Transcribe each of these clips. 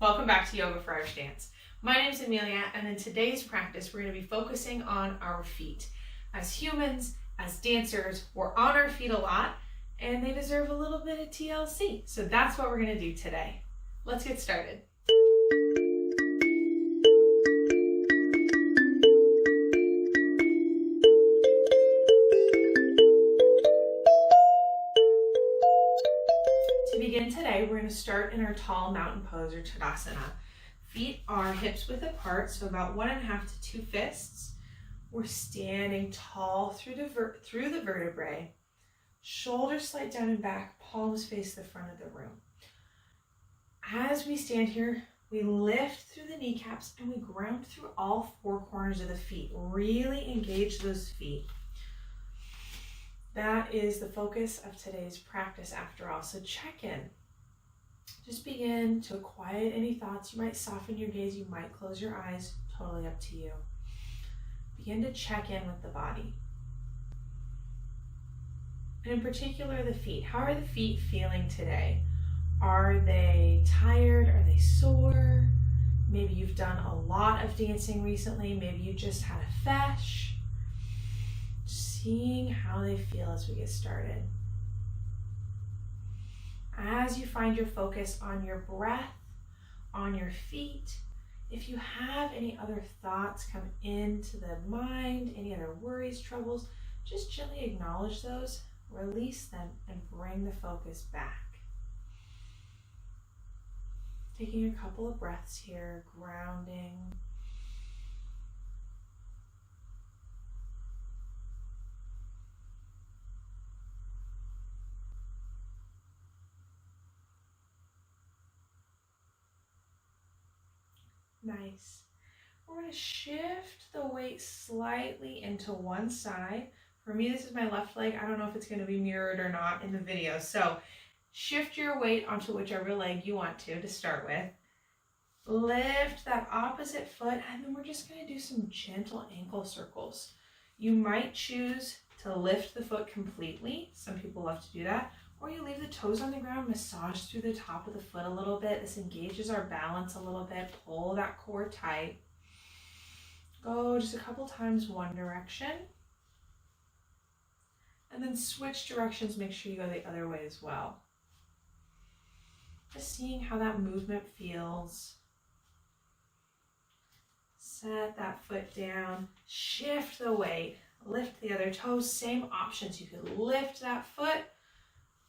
welcome back to Yoga for Irish Dance. My name is Amelia, and in today's practice, we're going to be focusing on our feet. As humans, as dancers, we're on our feet a lot, and they deserve a little bit of TLC. So that's what we're going to do today. Let's get started. To begin today, we're going to start in our tall mountain pose or Tadasana. Feet are hips width apart, so about 1.5 to 2 fists. We're standing tall through the vertebrae. Shoulders slide down and back, palms face the front of the room. As we stand here, we lift through the kneecaps and we ground through all 4 corners of the feet. Really engage those feet. That is the focus of today's practice after all. So check in. Just begin to quiet any thoughts. You might soften your gaze, you might close your eyes, totally up to you. Begin to check in with the body. And in particular, the feet. How are the feet feeling today? Are they tired? Are they sore? Maybe you've done a lot of dancing recently. Maybe you just had a fesh. Seeing how they feel as we get started. As you find your focus on your breath, on your feet, if you have any other thoughts come into the mind, any other worries, troubles, just gently acknowledge those, release them, and bring the focus back. Taking a couple of breaths here, grounding. Nice. We're going to shift the weight slightly into one side. For me, this is my left leg. I don't know if it's going to be mirrored or not in the video. So shift your weight onto whichever leg you want to start with. Lift that opposite foot, and then we're just going to do some gentle ankle circles. You might choose to lift the foot completely. Some people love to do that. Or you leave the toes on the ground, massage through the top of the foot a little bit. This engages our balance a little bit. Pull that core tight. Go just a couple times one direction. And then switch directions. Make sure you go the other way as well. Just seeing how that movement feels. Set that foot down. Shift the weight. Lift the other toes. Same options. You could lift that foot.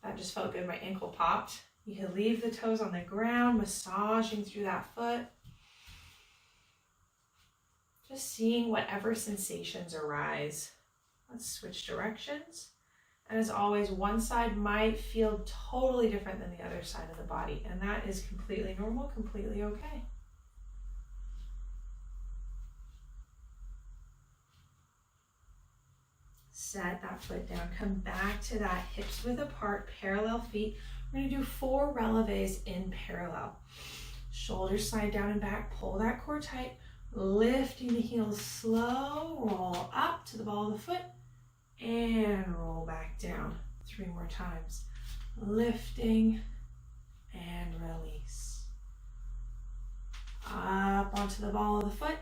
That just felt good, my ankle popped. You can leave the toes on the ground, massaging through that foot. Just seeing whatever sensations arise. Let's switch directions. And as always, one side might feel totally different than the other side of the body, and that is completely normal, completely okay. Set that foot down, come back to that hips width apart, parallel feet. We're going to do 4 releves in parallel. Shoulders slide down and back, pull that core tight, lifting the heels slow, roll up to the ball of the foot, and roll back down. 3 more times. Lifting and release. Up onto the ball of the foot,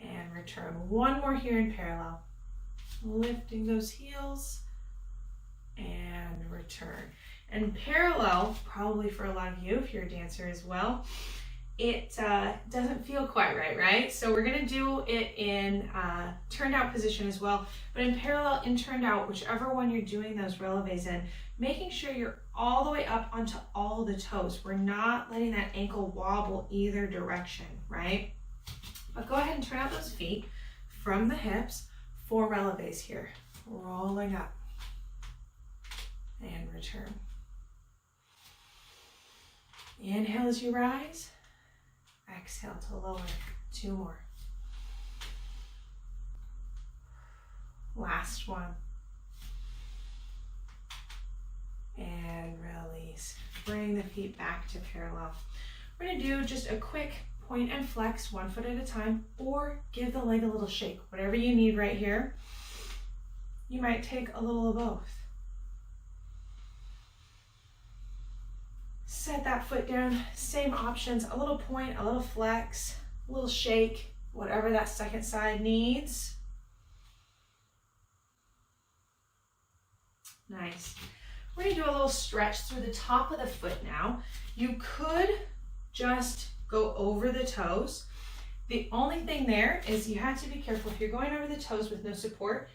and return. 1 more here in parallel. Lifting those heels and return. And parallel, probably for a lot of you, if you're a dancer as well, it doesn't feel quite right? So we're going to do it in turned out position as well, but in parallel, in turned out, whichever one you're doing those releves in, making sure you're all the way up onto all the toes. We're not letting that ankle wobble either direction, right? But go ahead and turn out those feet from the hips. 4 releves here, rolling up and return. Inhale as you rise, exhale to lower. 2 more. Last one. And release. Bring the feet back to parallel. We're going to do just a quick point and flex 1 foot at a time, or give the leg a little shake, whatever you need right here. You might take a little of both. set that foot down. Same options, a little point, a little flex, a little shake, whatever that second side needs. Nice. We're gonna do a little stretch through the top of the foot now. You could just go over the toes. The only thing there is you have to be careful. If you're going over the toes with no support,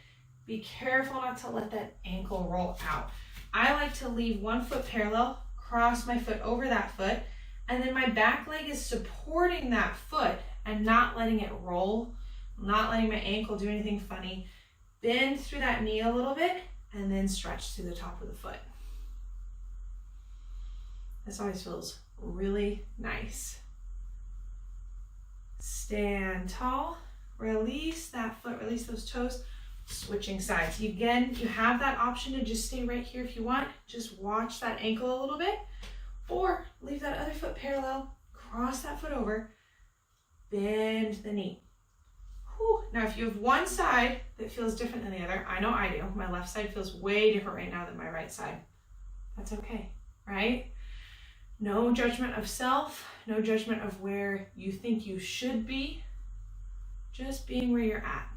be careful not to let that ankle roll out. I like to leave one foot parallel, cross my foot over that foot, and then my back leg is supporting that foot and not letting it roll, not letting my ankle do anything funny. Bend through that knee a little bit and then stretch through the top of the foot. This always feels really nice. Stand tall, release that foot, release those toes, switching sides. You have that option to just stay right here if you want. Just watch that ankle a little bit, or leave that other foot parallel, cross that foot over, bend the knee. Whew. Now, if you have one side that feels different than the other, I know I do. My left side feels way different right now than my right side. That's okay, right? No judgment of self, no judgment of where you think you should be, just being where you're at.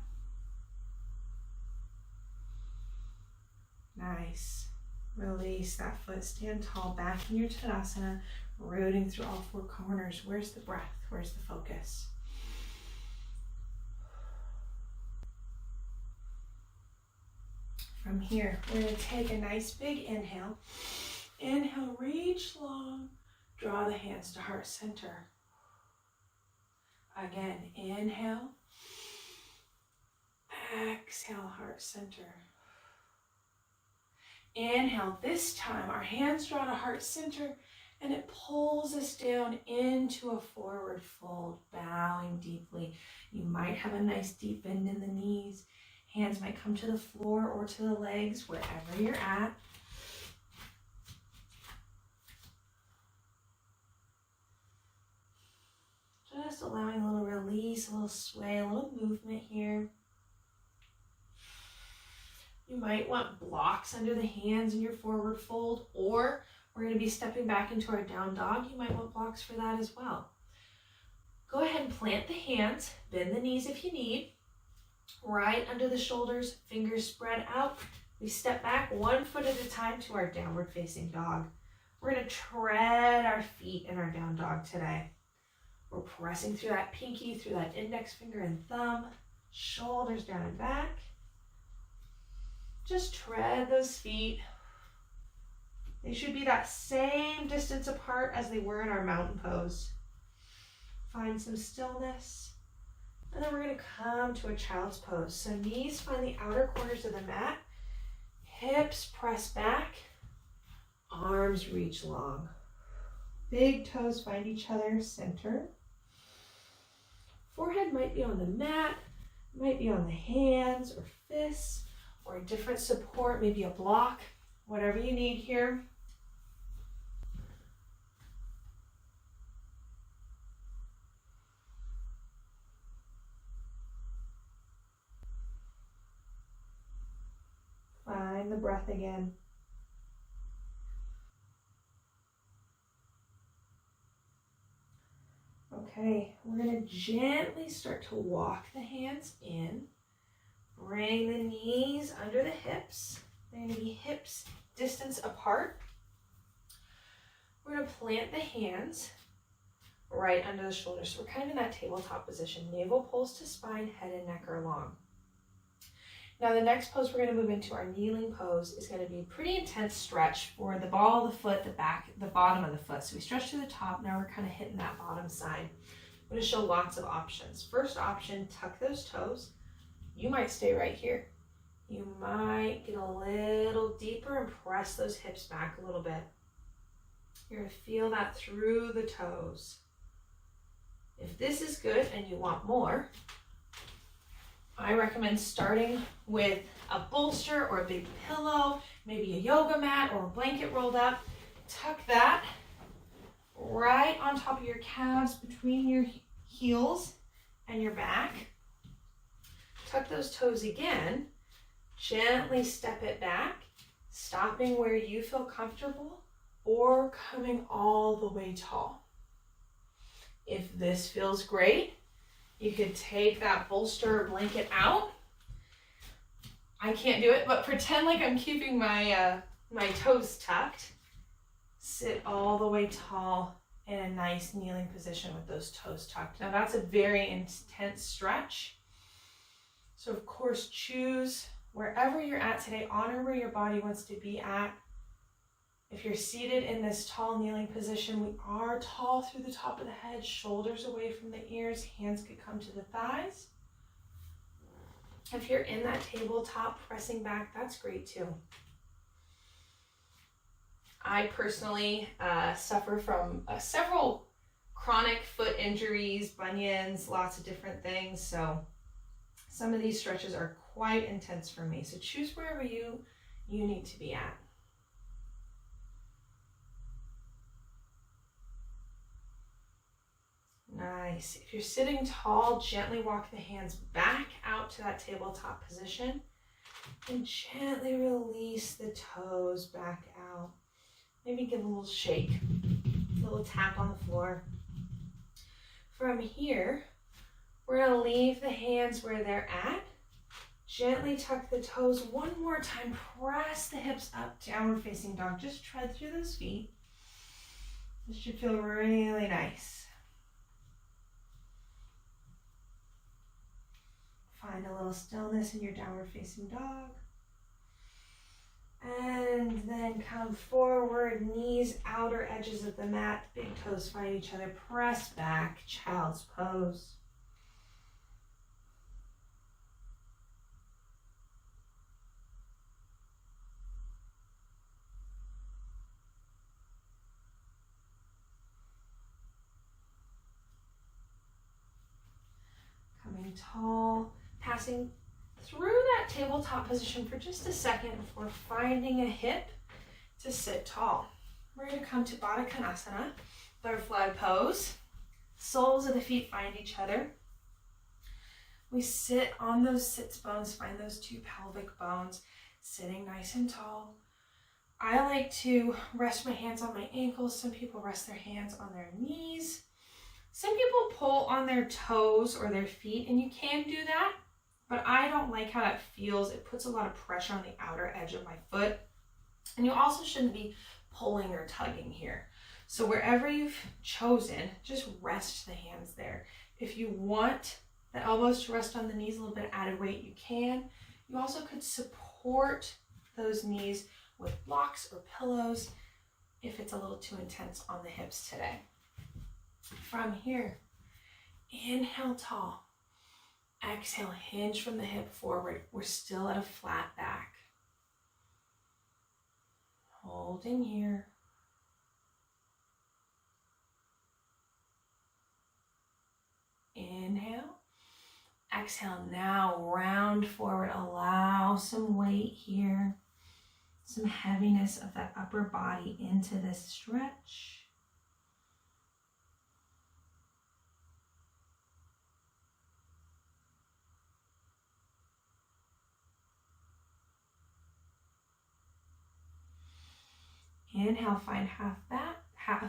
Nice. Release that foot, stand tall, back in your Tadasana, rooting through all four corners. Where's the breath? Where's the focus? From here, we're going to take a nice big inhale. Inhale, reach long, draw the hands to heart center. Again, inhale, exhale, heart center. Inhale, this time our hands draw to heart center and it pulls us down into a forward fold, bowing deeply. You might have a nice deep bend in the knees. Hands might come to the floor or to the legs, wherever you're at. Just allowing a little release, a little sway, a little movement here. You might want blocks under the hands in your forward fold, or we're going to be stepping back into our down dog. You might want blocks for that as well. Go ahead and plant the hands, bend the knees if you need. Right under the shoulders, fingers spread out. We step back one foot at a time to our downward facing dog. We're going to tread our feet in our down dog today. We're pressing through that pinky, through that index finger and thumb, shoulders down and back. Just tread those feet. They should be that same distance apart as they were in our mountain pose. Find some stillness. And then we're going to come to a child's pose. So knees find the outer corners of the mat. Hips press back. Arms reach long. Big toes find each other, center. Forehead might be on the mat, might be on the hands or fists, or a different support, maybe a block, whatever you need here. Find the breath again. Okay, we're going to gently start to walk the hands in. Bring the knees under the hips. They're going to be hips distance apart. We're going to plant the hands right under the shoulders. So we're kind of in that tabletop position. Navel pulls to spine, head and neck are long. Now the next pose we're going to move into, our kneeling pose, is going to be a pretty intense stretch for the ball of the foot, the back, the bottom of the foot. So we stretch to the top, now we're kind of hitting that bottom side. I'm going to show lots of options. First option, tuck those toes. You might stay right here. You might get a little deeper and press those hips back a little bit. You're going to feel that through the toes. If this is good and you want more, I recommend starting with a bolster or a big pillow, maybe a yoga mat or a blanket rolled up. Tuck that right on top of your calves, between your heels and your back. Tuck those toes again. Gently step it back, stopping where you feel comfortable, or coming all the way tall. If this feels great, you could take that bolster or blanket out. I can't do it, but pretend like I'm keeping my my toes tucked. Sit all the way tall in a nice kneeling position with those toes tucked. Now that's a very intense stretch. So of course, choose wherever you're at today, honor where your body wants to be at. If you're seated in this tall kneeling position, we are tall through the top of the head, shoulders away from the ears, hands could come to the thighs. If you're in that tabletop pressing back, that's great too. I personally suffer from several chronic foot injuries, bunions, lots of different things. So some of these stretches are quite intense for me. So choose wherever you need to be at. Nice. If you're sitting tall, gently walk the hands back out to that tabletop position and gently release the toes back out. Maybe give a little shake, a little tap on the floor. From here, we're going to leave the hands where they're at. Gently tuck the toes one more time. Press the hips up, downward facing dog. Just tread through those feet. This should feel really nice. Find a little stillness in your downward facing dog. And then come forward, knees, outer edges of the mat, big toes find each other, press back, child's pose. Coming tall, passing through that tabletop position for just a second before finding a hip to sit tall. We're going to come to Baddha Konasana, butterfly pose. Soles of the feet find each other. We sit on those sits bones, find those two pelvic bones, sitting nice and tall. I like to rest my hands on my ankles. Some people rest their hands on their knees. Some people pull on their toes or their feet, and you can do that. But I don't like how that feels. It puts a lot of pressure on the outer edge of my foot. And you also shouldn't be pulling or tugging here. So wherever you've chosen, just rest the hands there. If you want the elbows to rest on the knees, a little bit of added weight, you can. You also could support those knees with blocks or pillows if it's a little too intense on the hips today. From here, inhale tall. Exhale, hinge from the hip forward. We're still at a flat back. Holding here. Inhale. Exhale, now round forward. Allow some weight here. Some heaviness of that upper body into this stretch. Inhale, find half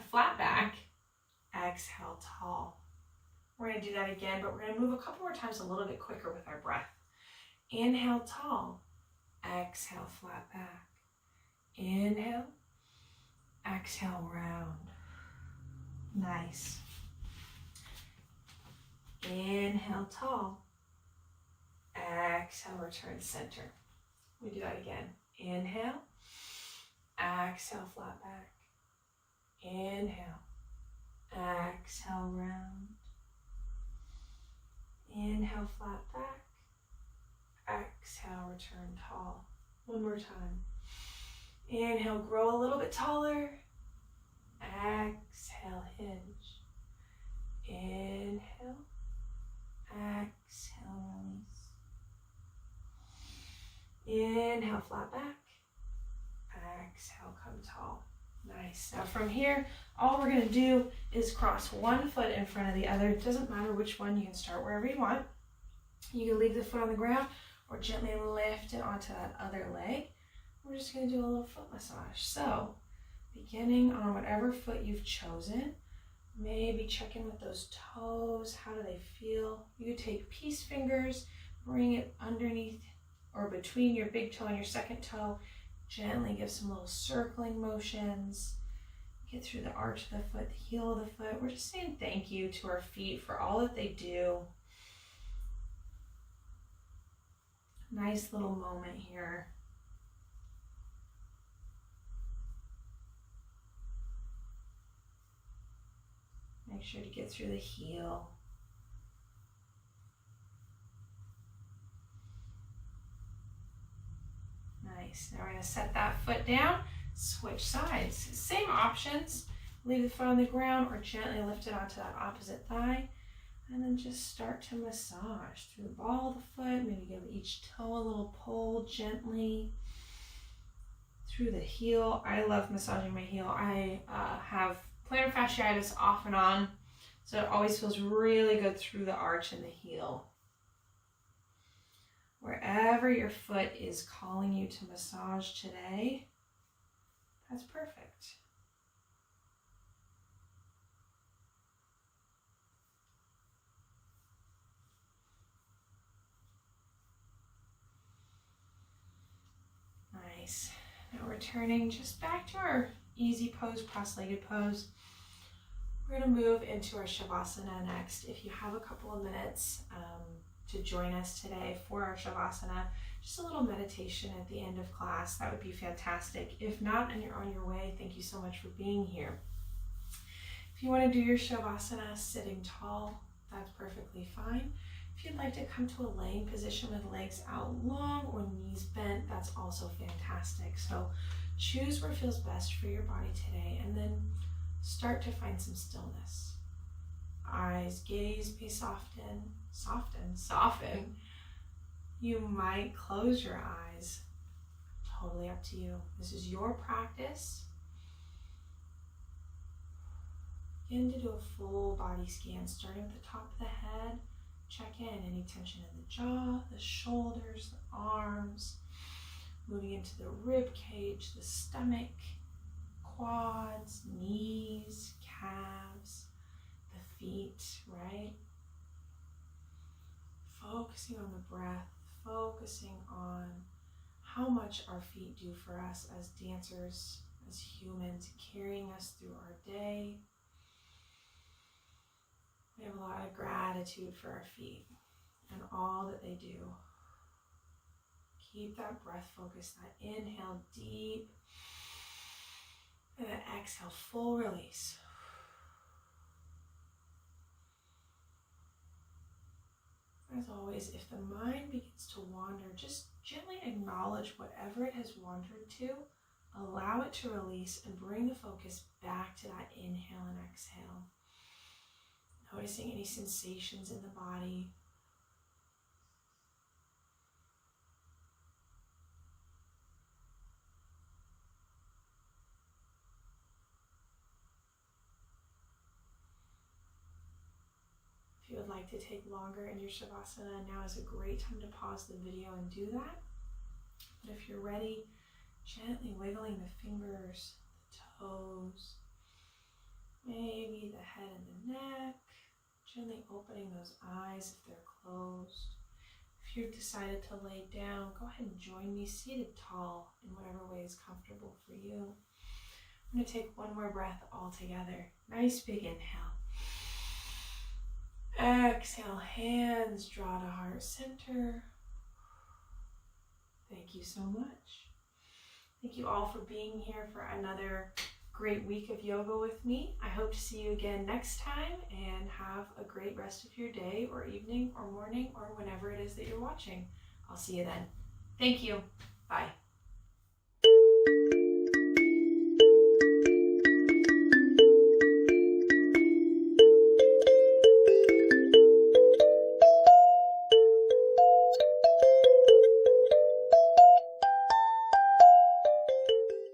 flat back. Exhale, tall. We're going to do that again, but we're going to move a couple more times a little bit quicker with our breath. Inhale, tall. Exhale, flat back. Inhale. Exhale, round. Nice. Inhale, tall. Exhale, return center. We do that again. Inhale. Exhale, flat back. Inhale. Exhale, round. Inhale, flat back. Exhale, return tall. One more time. Inhale, grow a little bit taller. Exhale, hinge. Inhale. Exhale, release. Inhale, flat back. Exhale, come tall. Nice. Now from here, all we're going to do is cross one foot in front of the other. It doesn't matter which one. You can start wherever you want. You can leave the foot on the ground or gently lift it onto that other leg. We're just going to do a little foot massage. So Beginning on whatever foot you've chosen. Maybe check in with those toes. How do they feel? You could take peace fingers, bring it underneath or between your big toe and your second toe. Gently give some little circling motions. Get through the arch of the foot, the heel of the foot. We're just saying thank you to our feet for all that they do. Nice little moment here. Make sure to get through the heel. Nice. Now we're going to set that foot down, switch sides. Same options. Leave the foot on the ground or gently lift it onto that opposite thigh. And then just start to massage through the ball of the foot. Maybe give each toe a little pull gently through the heel. I love massaging my heel. I have plantar fasciitis off and on, so it always feels really good through the arch and the heel. Wherever your foot is calling you to massage today, that's perfect. Nice. Now returning just back to our easy pose, cross-legged pose. We're going to move into our Shavasana next. If you have a couple of minutes to join us today for our Shavasana, just a little meditation at the end of class, that would be fantastic. If not, and you're on your way, thank you so much for being here. If you want to do your Shavasana sitting tall, that's perfectly fine. If you'd like to come to a laying position with legs out long or knees bent, that's also fantastic. So choose where feels best for your body today, and then start to find some stillness. Eyes, gaze may soften. You might close your eyes. Totally up to you. This is your practice. Begin to do a full body scan, starting at the top of the head. Check in any tension in the jaw, the shoulders, the arms, moving into the rib cage, the stomach, quads, knees, calves, the feet, right? Focusing on the breath, focusing on how much our feet do for us as dancers, as humans, carrying us through our day. We have a lot of gratitude for our feet and all that they do. Keep that breath focused, that inhale deep, and then exhale, full release. As always, if the mind begins to wander, just gently acknowledge whatever it has wandered to, allow it to release, and bring the focus back to that inhale and exhale. Noticing any sensations in the body. If you would like to take longer in your Shavasana, now is a great time to pause the video and do that. But if you're ready, gently wiggling the fingers, the toes, maybe the head and the neck. Gently opening those eyes if they're closed. If you've decided to lay down, go ahead and join me seated tall in whatever way is comfortable for you. I'm going to take one more breath all together. Nice big inhale. Exhale, hands draw to heart center. Thank you so much. Thank you all for being here for another great week of yoga with me. I hope to see you again next time, and have a great rest of your day or evening or morning or whenever it is that you're watching. I'll see you then. Thank you. Bye.